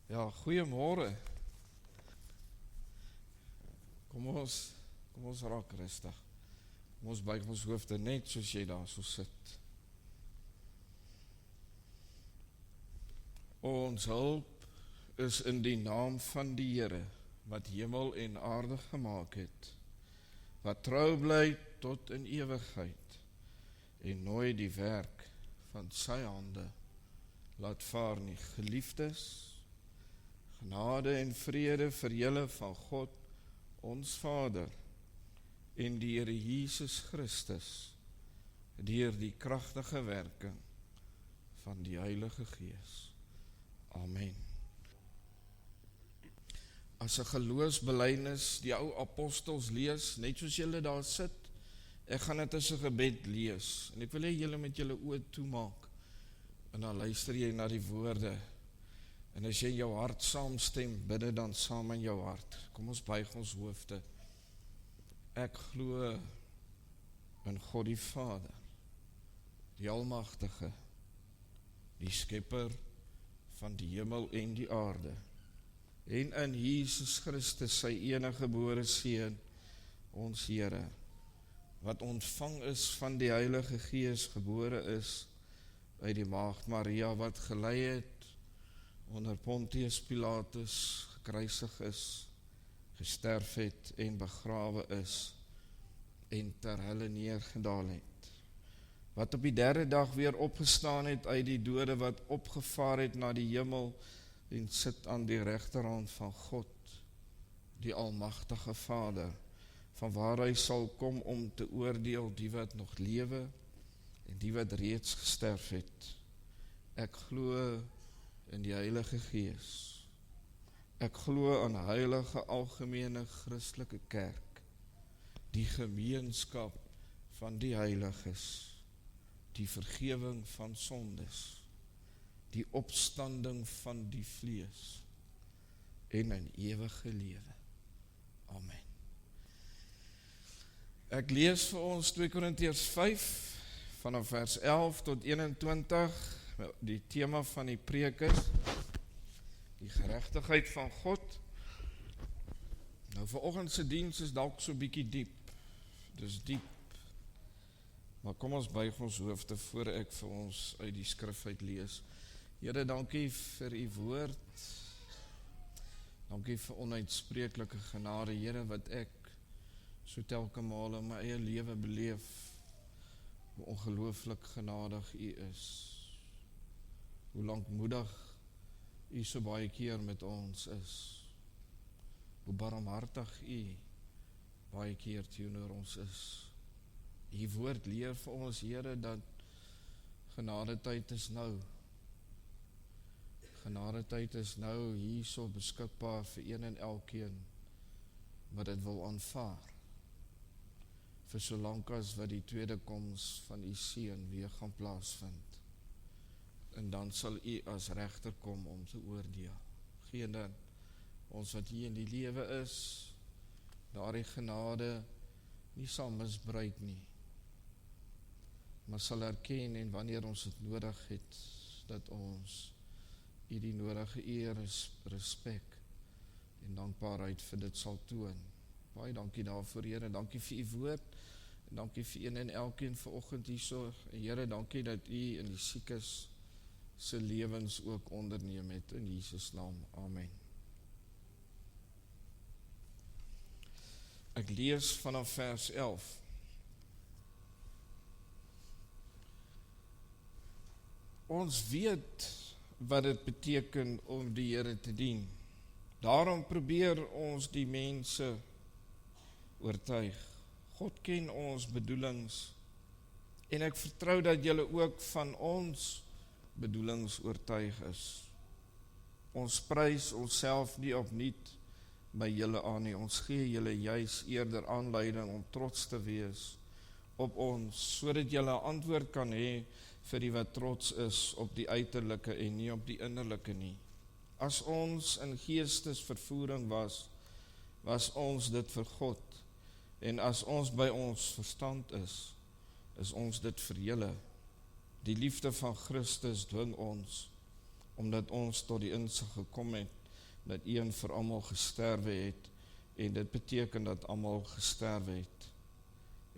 Ja, goeiemôre. Kom ons raak rustig. Kom ons buig ons hoofde net soos jy daar so sit. Ons hulp is in die naam van die Here, wat hemel en aarde gemaak het, wat trou bly tot in ewigheid, en nooit die werk van sy hande laat vaar nie. Geliefdes, genade en vrede vir julle van God, ons Vader, en die Here Jesus Christus, deur die kragtige werking van die Heilige Gees. Amen. As 'n geloofsbelydenis die ou apostels lees, net soos julle daar sit, ek gaan dit as 'n gebed lees, en ek wil hê julle met julle oë toemaak, en dan luister jy na die woorde, en as jy in jou hart saamstem, bid dit dan saam in jou hart. Kom ons buig ons hoofde. Ek glo in God die Vader, die Almagtige, die Skepper van die hemel en die aarde, en in Jesus Christus, sy enige gebore Seun, ons Here, wat ontvang is van die Heilige Gees, gebore is uit die Maagd Maria, wat gelei het onder Pontius Pilatus, gekruisig is, gesterf het en begrawe is, en ter helle neergedaal het, wat op die derde dag weer opgestaan het uit die dode, wat opgevaar het na die hemel, en sit aan die regterhand van God, die Almagtige Vader, van waar hy sal kom om te oordeel die wat nog lewe, en die wat reeds gesterf het. Ek glo in die Heilige Gees. Ek glo aan heilige algemene Christelike kerk, die gemeenskap van die heiliges, die vergewing van sondes, die opstanding van die vlees, en 'n ewige lewe. Amen. Ek lees vir ons 2 Korintiërs 5, vanaf vers 11 tot 21, die tema van die preek is, die geregtigheid van God. Nou vanoggend se diens is dalk so bietjie diep, dis diep, maar kom ons buig ons hoofde voor ek vir ons uit die skrif uit lees. Here, dankie vir u woord, dankie vir onuitspreeklike genade, Here, wat ek so telke male in my eie lewe beleef, hoe ongelooflik genadig u is, hoe lankmoedig u so baie keer met ons is, hoe barmhartig u baie keer teenoor ons is. U woord leer vir ons, Here, dat genadetyd is nou. Genadetyd is nou hierso beskikbaar vir een en elkeen wat dit wil aanvaar, vir so lank as wat die tweede koms van u Seun weer gaan plaasvind. En dan sal u as regter kom om te oordeel. Geen dan ons wat hier in die lewe is, daardie genade nie sal misbruik nie, maar sal erken, en wanneer ons dit nodig het, dat ons u die nodige eer, respek en dankbaarheid vir dit sal toon. Baie dankie daarvoor, Here, dankie vir u woord, en dankie vir een en elkeen vanoggend hierso, en Here, dankie dat u in die siekes se lewens ook onderneem het, in Jesus naam, amen. Ek lees vanaf vers 11. Ons weet wat dit beteken om die Here te dien. Daarom probeer ons die mense oortuig. God ken ons bedoelings, en ek vertrou dat julle ook van ons bedoelings oortuig is. Ons prys onsself nie opnuut by julle aan nie. Ons gee julle juis eerder aanleiding om trots te wees op ons, sodat julle 'n antwoord kan hê vir die wat trots is op die uiterlike en nie op die innerlike nie. As ons in geestesvervoering was ons dit vir God, en as ons by ons verstand is ons dit vir julle. Die liefde van Christus dwing ons, omdat ons tot die insig gekom het dat een vir almal gesterwe het, en dit beteken dat almal gesterwe het.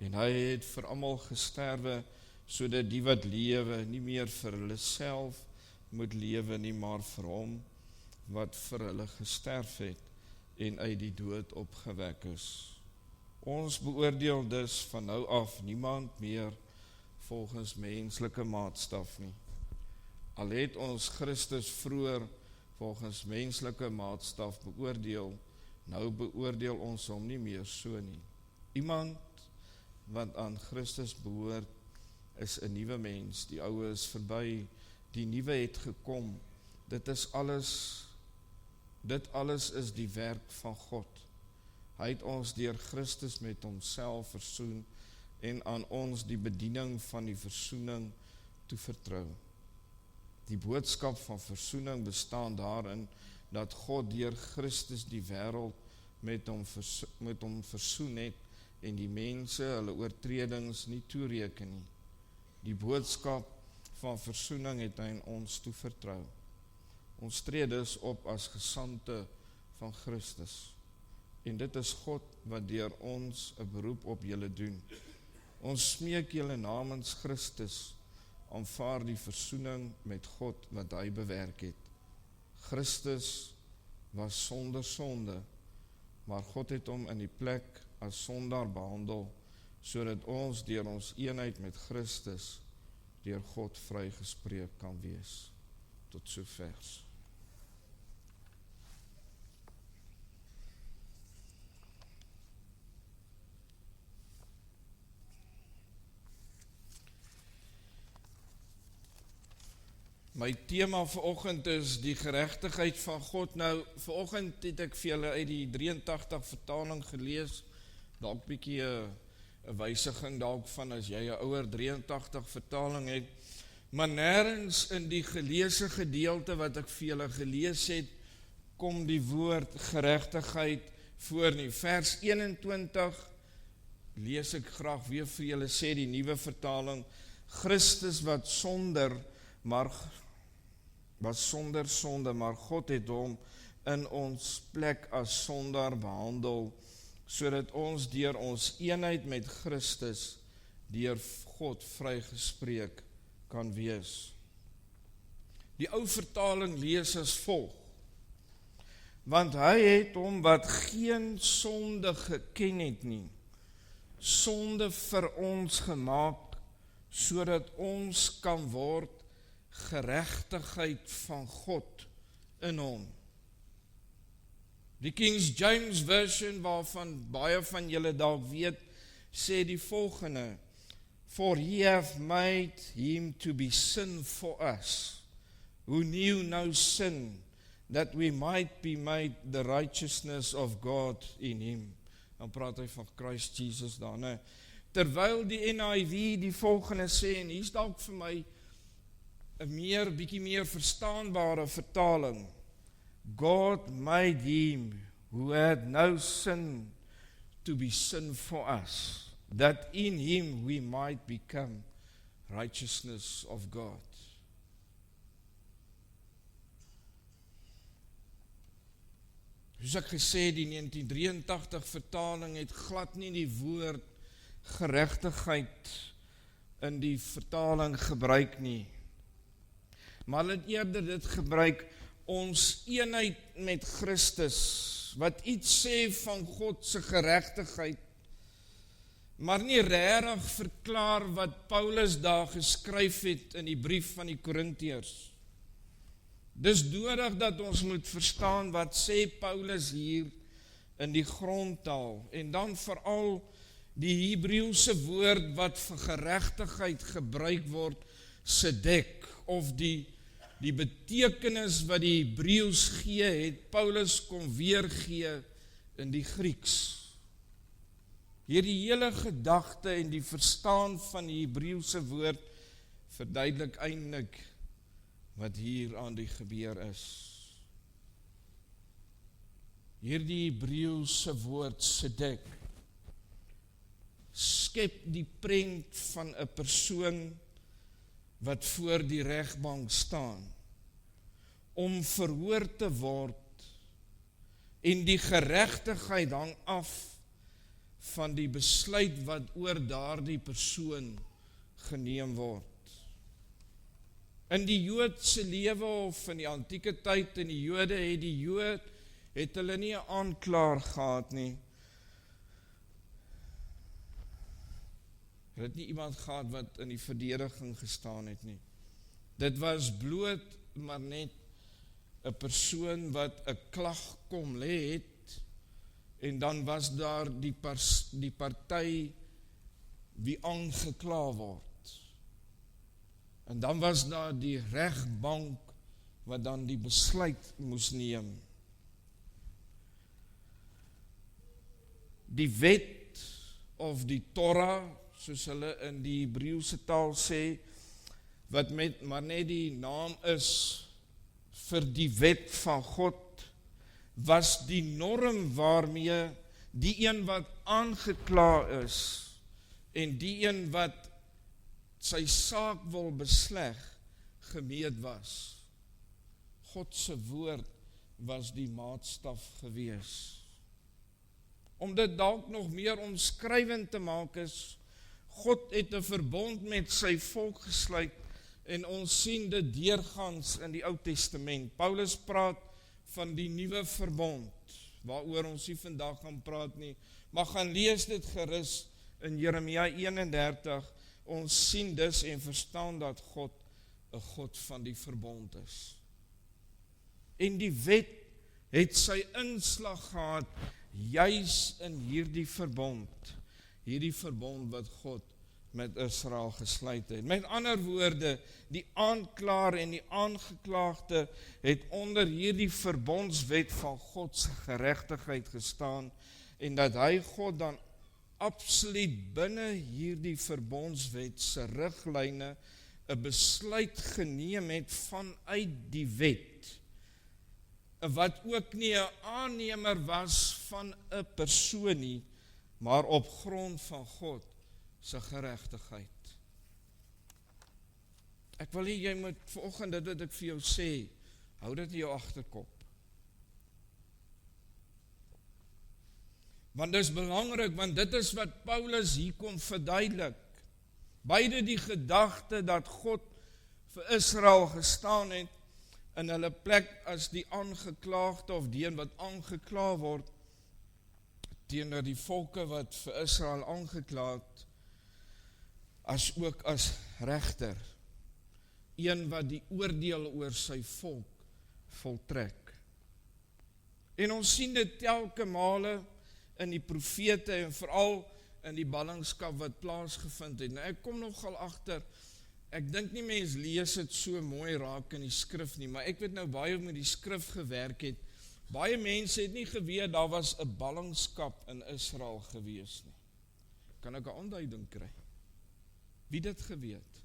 En hy het vir almal gesterwe, sodat die wat lewe, nie meer vir hulle self moet lewe nie, maar vir hom, wat vir hulle gesterf het, en uit die dood opgewek is. Ons beoordeel dus van nou af niemand meer volgens menslike maatstaf nie. Al het ons Christus vroeër volgens menslike maatstaf beoordeel, nou beoordeel ons hom nie meer so nie. Iemand wat aan Christus behoort, is 'n nuwe mens, die ou is verby, die nuwe het gekom. Dit alles is die werk van God. Hy het ons deur Christus met homself versoen en aan ons die bediening van die versoening toevertrou. Die boodskap van versoening bestaan daarin dat God deur Christus die wêreld met hom versoen het en die mense hulle oortredings nie toereken nie. Die boodskap van versoening het hy aan ons toevertrou. Ons tree dus op as gesandte van Christus. En dit is God wat deur ons 'n beroep op julle doen. Ons smeek julle namens Christus, aanvaar die versoening met God wat hy bewerk het. Christus was sonder sonde, maar God het hom in die plek as sondaar behandel, sodat ons deur ons eenheid met Christus deur God vrygespreek kan wees. Tot sover. My tema vanoggend is die geregtigheid van God. Nou, vanoggend het ek vir julle uit die 83 vertaling gelees, dalk bietjie 'n wysiging dalk van as jy 'n ouer 83 vertaling het, maar nêrens in die geleesde gedeelte wat ek vir julle gelees het, kom die woord geregtigheid voor nie. Vers 21 lees ek graag weer vir julle, sê die nuwe vertaling, Christus was sonder sonde, maar God het hom in ons plek as sondaar behandel, sodat ons deur ons eenheid met Christus deur God vrygespreek kan wees. Die ou vertaling lees as volg: want hy het hom wat geen sonde geken het nie, sonde vir ons gemaak, sodat ons kan word geregtigheid van God in hom. Die King James Version, waarvan baie van julle dalk weet, sê die volgende: for he hath made him to be sin for us, who knew no sin, that we might be made the righteousness of God in him. Dan praat hy van Christ Jesus daar, né? Terwyl die NIV die volgende sê, en hier's dalk vir my 'n bietjie meer verstaanbare vertaling: God made him who had no sin to be sin for us, that in him we might become righteousness of God. Soos ek gesê, die 1983 vertaling het glad nie die woord geregtigheid in die vertaling gebruik nie, maar hulle het eerder dit gebruik, ons eenheid met Christus, wat iets sê van God se geregtigheid, maar nie regtig verklaar wat Paulus daar geskryf het in die brief van die Korintiërs. Dis nodig dat ons moet verstaan wat sê Paulus hier in die grondtaal, en dan veral die Hebreëse woord wat vir geregtigheid gebruik word, sedek, of die betekenis wat die Hebreëus gee, het Paulus kom weergee in die Grieks. Hierdie hele gedagte en die verstaan van die Hebreëse woord verduidelik eintlik wat hier aan die gebeur is. Hierdie Hebreëse woord sedek skep die prent van 'n persoon wat voor die regbank staan, om verhoor te word En die geregtigheid hang af van die besluit wat oor daardie persoon geneem word. In die Joodse lewe of in die antieke tyd in die Jode het hulle nie 'n aanklaer gehad nie. Hulle het nie iemand gehad wat in die verdediging gestaan het nie. Dit was bloot maar net 'n persoon wat 'n klag kom lê het, en dan was daar die party wie aangekla word. En dan was daar die regbank wat dan die besluit moes neem. Die wet of die Torah, soos hulle in die Hebreëse taal sê, wat maar net die naam is vir die wet van God, was die norm waarmee die een wat aangekla is en die een wat sy saak wil besleg, gemeet was. God se woord was die maatstaf gewees. Om dit dalk nog meer omskrywend te maak is, God het 'n verbond met sy volk gesluit, en ons sien dit deurgangs in die Ou Testament. Paulus praat van die nuwe verbond, waaroor ons nie vandag gaan praat nie, maar gaan lees dit gerus in Jeremia 31, ons sien dus en verstaan dat God 'n God van die verbond is. En die wet het sy inslag gehad, juis in hierdie verbond wat God met Israel gesluit het. Met ander woorde, die aanklaer en die aangeklaagde het onder hierdie verbondswet van God se geregtigheid gestaan, en dat hy God dan absoluut binne hierdie verbondswet se riglyne 'n besluit geneem het vanuit die wet, wat ook nie 'n aannemer was van 'n persoon nie, maar op grond van God se geregtigheid. Ek wil jy moet vanoggend dit wat ek vir jou sê, hou dit in jou agterkop. Want dit is belangrik, want dit is wat Paulus hier kom verduidelik. Beide die gedagte dat God vir Israel gestaan het in hulle plek as die aangeklaagde of die een wat aangekla word teenoor die volke wat vir Israel aangekla het, as ook as regter, een wat die oordeel oor sy volk voltrek. En ons sien dit telke male in die profete en veral in die ballingskap wat plaasgevind het. Nou ek kom nogal agter, ek dink nie mens lees dit so mooi raak in die skrif nie, maar ek weet nou baie met die skrif gewerk het. Baie mense het nie geweet daar was 'n ballingskap in Israel gewees nie. Kan ek 'n aanduiding kry? Wie dit geweet?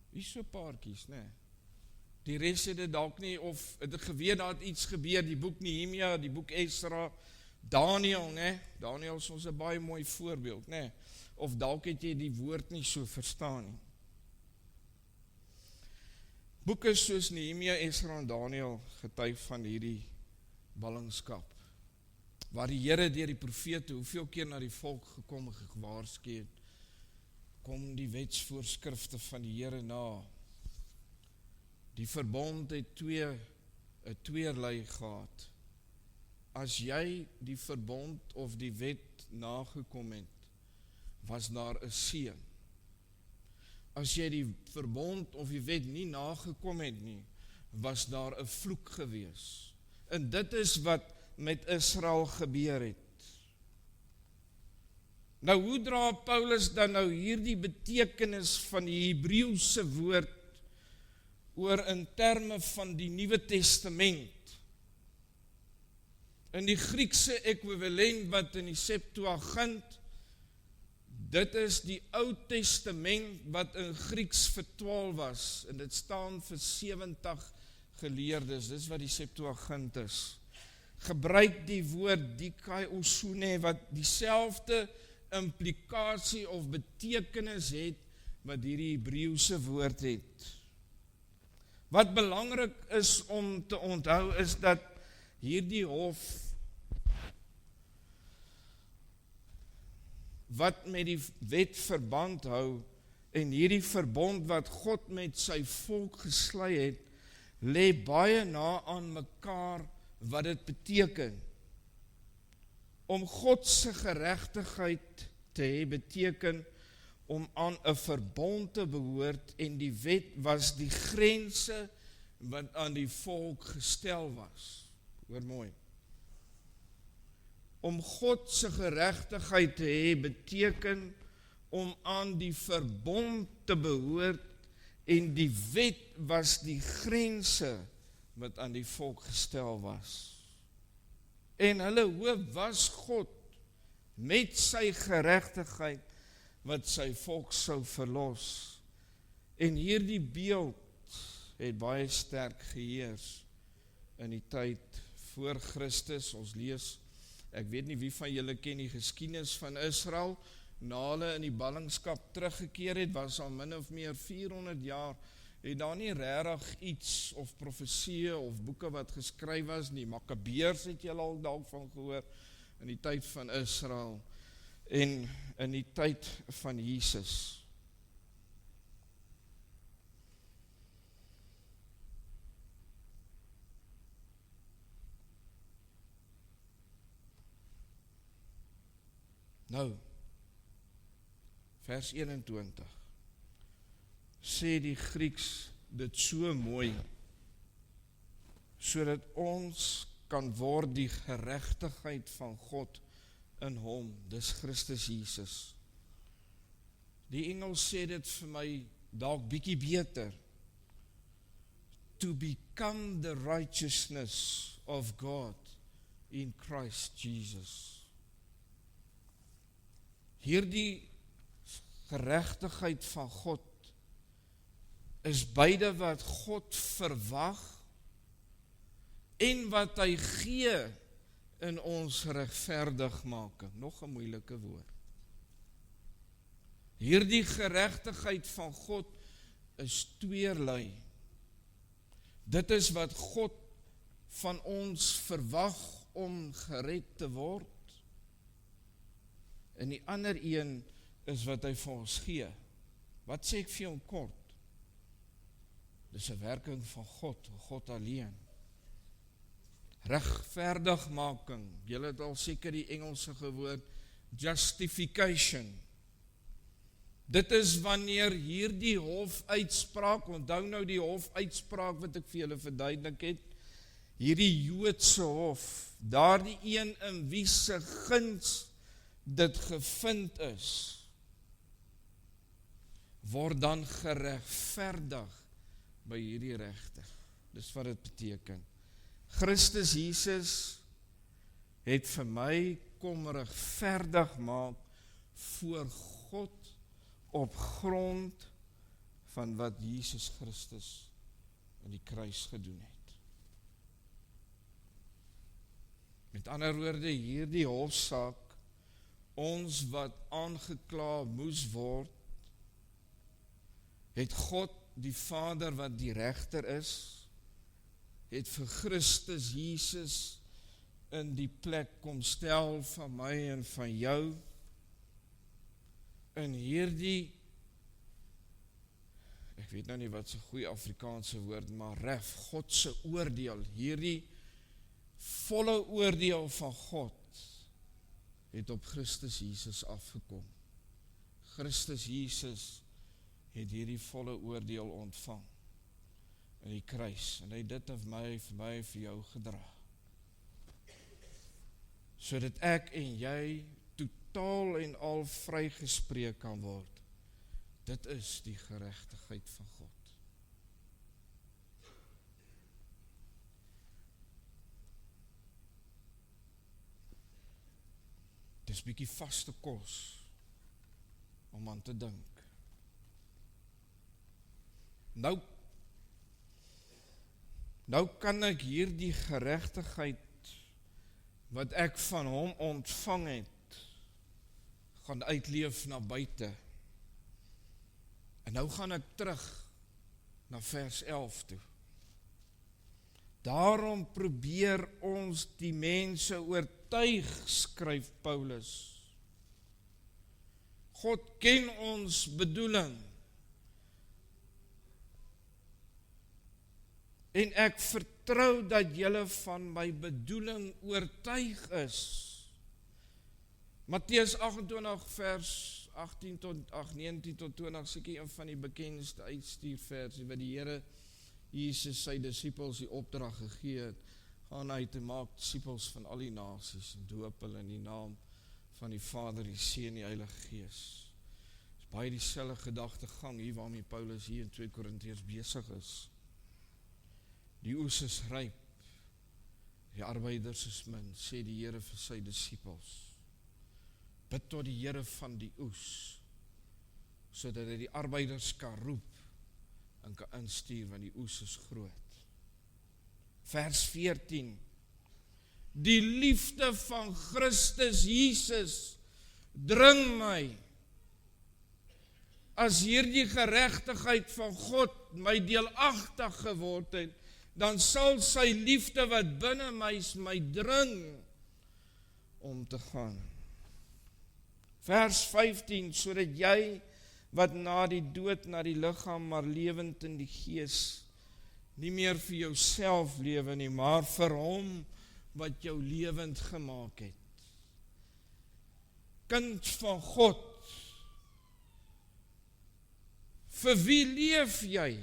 Wie so paartjies, né? Die res het dit dalk nie, of het geweet dat iets gebeur, die boek Nehemia, die boek Esra, Daniel, né? Daniel is ons 'n baie mooi voorbeeld, né? Of dalk het jy die woord nie so verstaan nie. Boeke soos Nehemia, Esra en Daniel getuig van hierdie ballingskap, waar die Here deur die profete hoeveel keer na die volk gekom en gewaarsku het, kom die wetsvoorskrifte van die Here na. Die verbond het 'n tweelei gehad. As jy die verbond of die wet nagekom het, was daar 'n seën. As jy die verbond of die wet nie nagekom het nie, was daar 'n vloek gewees. En dit is wat met Israel gebeur het. Nou, hoe dra Paulus dan nou hierdie betekenis van die Hebreëse woord oor in terme van die Nuwe Testament? In die Griekse ekwivalent wat in die Septuagint, dit is die Ou Testament wat in Grieks vertaal was, en dit staan vir 70 geleerdes, dis wat die Septuagint is. Gebruik die woord dikaiosune wat dieselfde implikasie of betekenis het wat hierdie Hebreëse woord het. Wat belangrik is om te onthou is dat hierdie hof wat met die wet verband hou, en hierdie verbond wat God met sy volk gesluit het, lê baie na aan mekaar wat dit beteken. Om God se geregtigheid te hê beteken om aan 'n verbond te behoort, en die wet was die grense wat aan die volk gestel was. Hoor mooi. Om God se geregtigheid te hê beteken om aan die verbond te behoort, en die wet was die grense wat aan die volk gestel was. En hulle hoop was God met sy geregtigheid wat sy volk sou verlos. En hierdie beeld het baie sterk geheers in die tyd voor Christus. Ons lees, ek weet nie wie van julle ken die geskiedenis van Israel, na hulle in die ballingskap teruggekeer het, was al min of meer 400 jaar, het daar nie regtig iets of profeseë of boeke wat geskryf was nie. Makabeërs het julle al dalk van gehoor, in die tyd van Israel, en in die tyd van Jesus. Nou, vers 21, sê die Grieks dit so mooi, sodat ons kan word die geregtigheid van God in hom, dis Christus Jesus. Die Engels sê dit vir my dalk bietjie beter, to become the righteousness of God in Christ Jesus. Hierdie geregtigheid van God is beide wat God verwag en wat hy gee in ons regverdigmaking. Nog 'n moeilike woord. Hierdie geregtigheid van God is tweerlei. Dit is wat God van ons verwag om gered te word, en die ander een is wat hy vir ons gee. Wat sê ek vir jou kort? Dis 'n werking van God, God alleen. Regverdigmaking, julle het al seker die Engelse woord justification. Dit is wanneer hierdie hofuitspraak, onthou nou die hofuitspraak wat ek vir julle verduidelik het, hierdie Joodse hof, daardie een in wie se guns dit gevind is, word dan geregverdig by hierdie regter. Dis wat dit beteken. Christus Jesus het vir my kom regverdig maak voor God op grond van wat Jesus Christus in die kruis gedoen het. Met ander woorde, hierdie hofsaak, ons wat aangekla moes word, het God, die Vader wat die regter is, het vir Christus Jesus in die plek kom stel van my en van jou, in hierdie, ek weet nou nie wat so goeie Afrikaanse woord, maar ref, God se oordeel, hierdie volle oordeel van God, het op Christus Jesus afgekom. Christus Jesus het hierdie volle oordeel ontvang in die kruis, en hy het dit vir my, vir jou gedra. Sodat ek en jy totaal en al vrygespreek kan word. Dit is die geregtigheid van God. Dis bietjie vaste kos om aan te dink. Nou kan ek hierdie geregtigheid wat ek van hom ontvang het, gaan uitleef na buite. En nou gaan ek terug na vers 11 toe. Daarom probeer ons die mense oortuig, skryf Paulus. God ken ons bedoeling. En ek vertrou dat julle van my bedoeling oortuig is. Matteus 28 vers 19 tot 20, seker een van die bekendste uitstuurverse, wat die Here Jesus sy disippels die opdrag gegee het, gaan uit en maak disippels van al die nasies, en doop hulle in die naam van die Vader, die Seun en die Heilige Gees. Dit is baie dieselfde gedagtegang hier waarmee Paulus hier in 2 Korintiërs besig is. Die oes is ryp, die arbeiders is min, sê die Here vir sy disippels. Bid tot die Here van die oes, sodat hy die arbeiders kan roep en kan instuur, want die oes is groot. Vers 14. Die liefde van Christus Jesus dring my, as hierdie geregtigheid van God my deelagtig geword het, dan sal sy liefde wat binne my is, my dring om te gaan. Vers 15, sodat jy wat na die dood, na die liggaam, maar lewend in die gees, nie meer vir jouself lewe nie, maar vir hom wat jou lewend gemaak het. Kind van God, vir wie leef jy?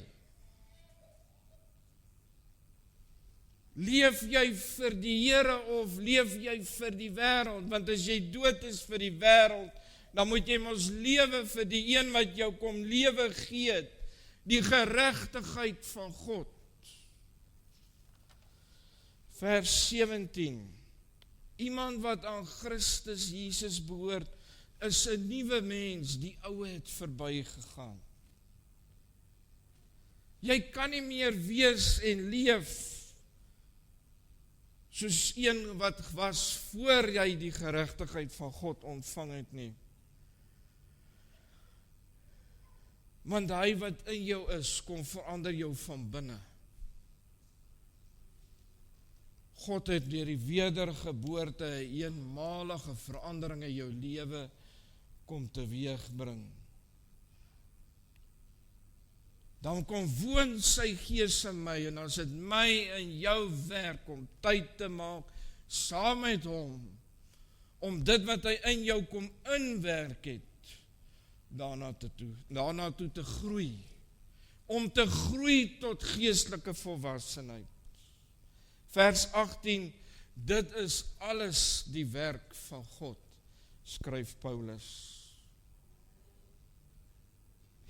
Leef jy vir die Here of leef jy vir die wêreld? Want as jy dood is vir die wêreld, dan moet jy mos lewe vir die een wat jou kom lewe gee, die geregtigheid van God. Vers 17. Iemand wat aan Christus Jesus behoort, is 'n nuwe mens, die ou het verbygegaan. Jy kan nie meer wees en leef soos een wat was voor jy die geregtigheid van God ontvang het nie. Want hy wat in jou is, kom verander jou van binne. God het deur die wedergeboorte 'n eenmalige verandering in jou lewe kom teweegbring. Dan kom woon sy Gees in my, en as dit my en jou werk om tyd te maak saam met hom, om dit wat hy in jou kom inwerk het, daarna toe te groei, om te groei tot geestelike volwassenheid. Vers 18, dit is alles die werk van God, skryf Paulus.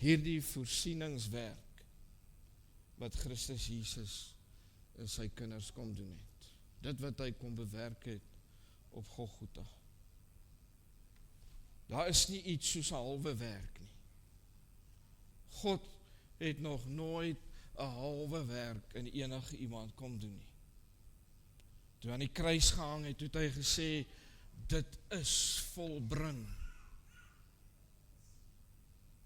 Hierdie voorsieningswerk wat Christus Jesus in sy kinders kom doen het. Dit wat hy kom bewerk het op Golgotha. Daar is nie iets soos 'n halwe werk nie. God het nog nooit 'n halwe werk in enige iemand kom doen nie. Toe aan die kruis gehang het, het hy gesê, dit is volbring.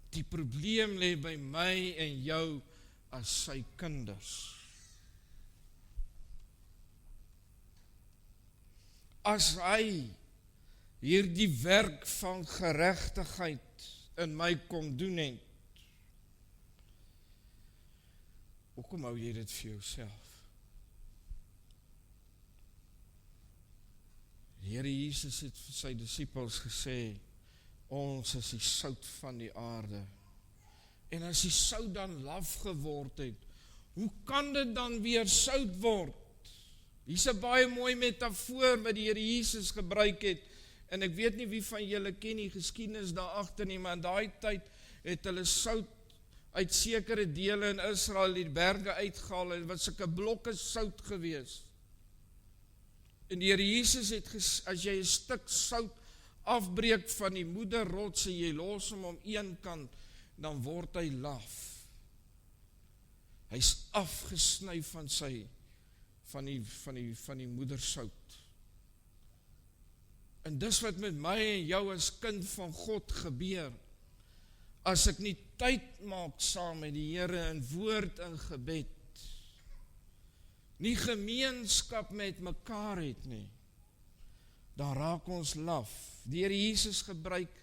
Die probleem lê by my en jou as sy kinders. As hy hierdie werk van geregtigheid in my kom doen het, hoekom hou jy dit vir jouself? Die Here Jesus het vir sy disippels gesê, ons is die sout van die aarde. En as die sout dan laf geword het, hoe kan dit dan weer sout word? Hier's 'n baie mooi metafoor wat die Here Jesus gebruik het, en ek weet nie wie van julle ken die geskiedenis daar agter nie, maar in daai tyd het hulle sout uit sekere dele in Israel die berge uitgehaal, en dit was sulke blokke sout gewees. En die Here Jesus het as jy 'n stuk sout afbreek van die moederrots en jy los hom om een kant, dan word hy laf. Hy's afgesny van die moedersout. En dis wat met my en jou as kind van God gebeur. As ek nie tyd maak saam met die Here in woord en gebed, nie gemeenskap met mekaar het nie, dan raak ons laf. Die Here Jesus gebruik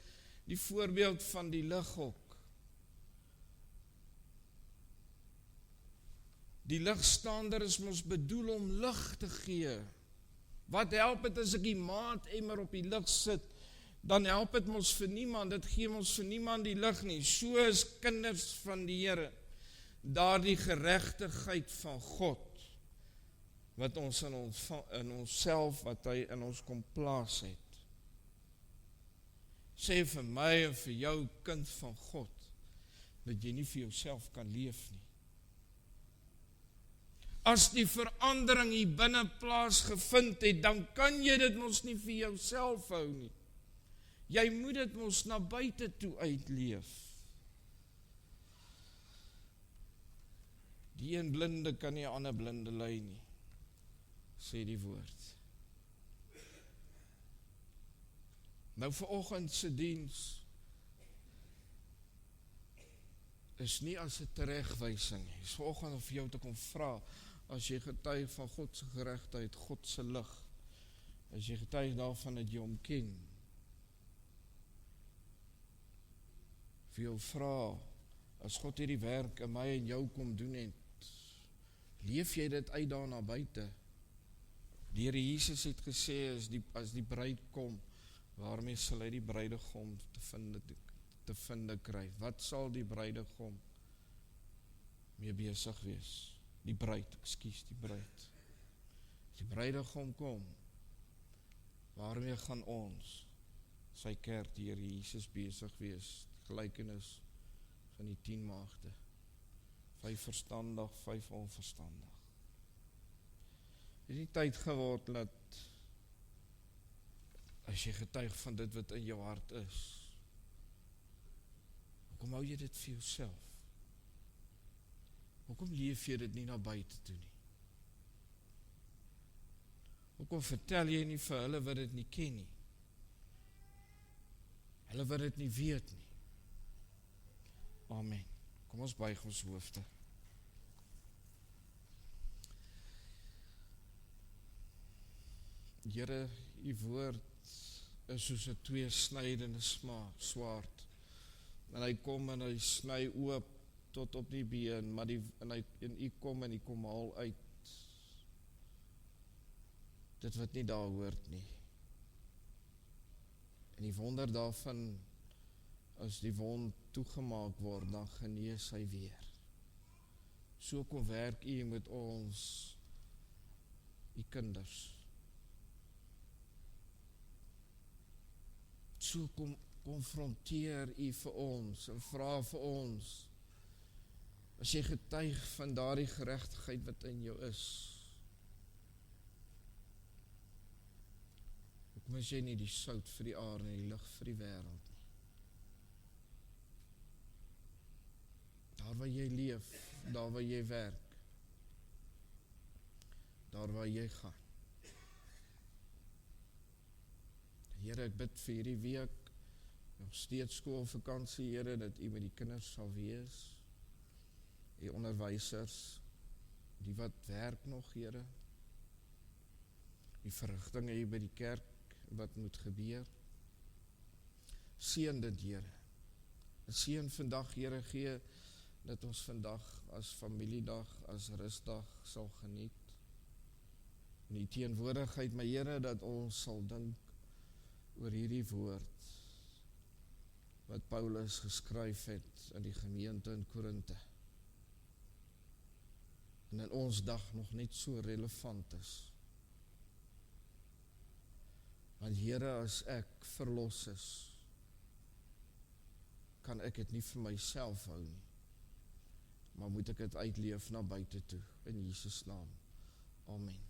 die voorbeeld van die lighok. Die ligstander is mos bedoel om lig te gee. Wat help het as ek die maandemmer op die lig sit? Dan help het mos vir niemand, dit gee ons vir niemand die lig nie. So is kinders van die Here, daardie geregtigheid van God, wat ons in onsself, wat hy in ons kom plaas het. Sê vir my en vir jou, kind van God, dat jy nie vir jouself kan leef nie. As die verandering hier binne plaasgevind het, dan kan jy dit mos nie vir jouself hou nie. Jy moet dit mos na buite toe uitleef. Die een blinde kan nie 'n ander blinde lei nie, sê die woord. Nou vanoggend se diens is nie as 'n teregwysing nie. Is vanoggend om vir jou te kom vra, as jy getuig van God se geregtigheid, God se lig, as jy getuig daarvan dat jy hom ken, vir jou vra, as God hierdie werk in my en jou kom doen het, leef jy dit uit daar na buite? Die Here Jesus het gesê, as die bruid kom, waarmee sal hy die bruidegom te vinde kry? Wat sal die bruidegom mee besig wees? Die bruid. As die bruidegom kom, waarmee gaan ons, sy kerk, die Here Jesus, besig wees? Gelykenis van die 10 maagde. 5 verstandig, 5 onverstandig. Het nie tyd geword dat, as jy getuig van dit wat in jou hart is, hoekom hou jy dit vir jouself? Hoekom leef jy dit nie na buite toe nie? Hoekom vertel jy nie vir hulle wat dit nie ken nie? Hulle wat dit nie weet nie. Amen. Kom ons buig ons hoofde. Here, u woord is soos 'n tweesnydende swaard. En hy kom en hy sny oop tot op die been, maar en u kom haal uit dit wat nie daar hoort nie. En die wonder daarvan, as die wond toegemaak word, dan genees hy weer. So kom werk u met ons, u kinders. So konfronteer u vir ons en vra vir ons, as jy getuig van daardie geregtigheid wat in jou is, hoekom is jy nie die sout vir die aarde en die lig vir die wêreld nie? Daar waar jy leef, daar waar jy werk, daar waar jy gaan. Here, ek bid vir hierdie week, nog steeds skoolvakansie, Here, dat u met die kinders sal wees, die onderwysers, die wat werk nog, Here, die verrigtinge hier by die kerk, wat moet gebeur. Seën dit, Here. Seën vandag, Here, gee dat ons vandag as familiedag, as rustdag sal geniet. In die teenwoordigheid, my Here, dat ons sal dink oor hierdie woord wat Paulus geskryf het in die gemeente in Korinthe. En in ons dag nog net so relevant is. Want Here, as ek verlos is, kan ek dit nie vir myself hou nie, maar moet ek dit uitleef na buite toe, in Jesus naam. Amen.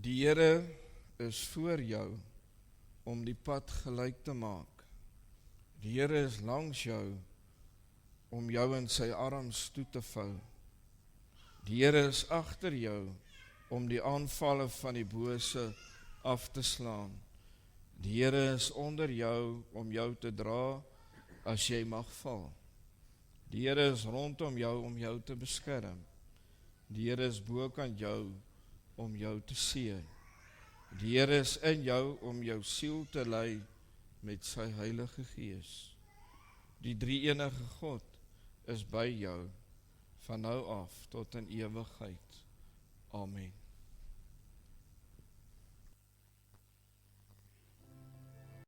Die Here is voor jou om die pad gelyk te maak. Die Here is langs jou om jou in sy arms toe te vou. Die Here is agter jou om die aanvalle van die bose af te slaan. Die Here is onder jou om jou te dra as jy mag val. Die Here is rondom jou om jou te beskerm. Die Here is bokant jou om jou te seën. Die Here is in jou om jou siel te lei met sy Heilige Gees. Die drie-enige God is by jou van nou af tot in ewigheid. Amen.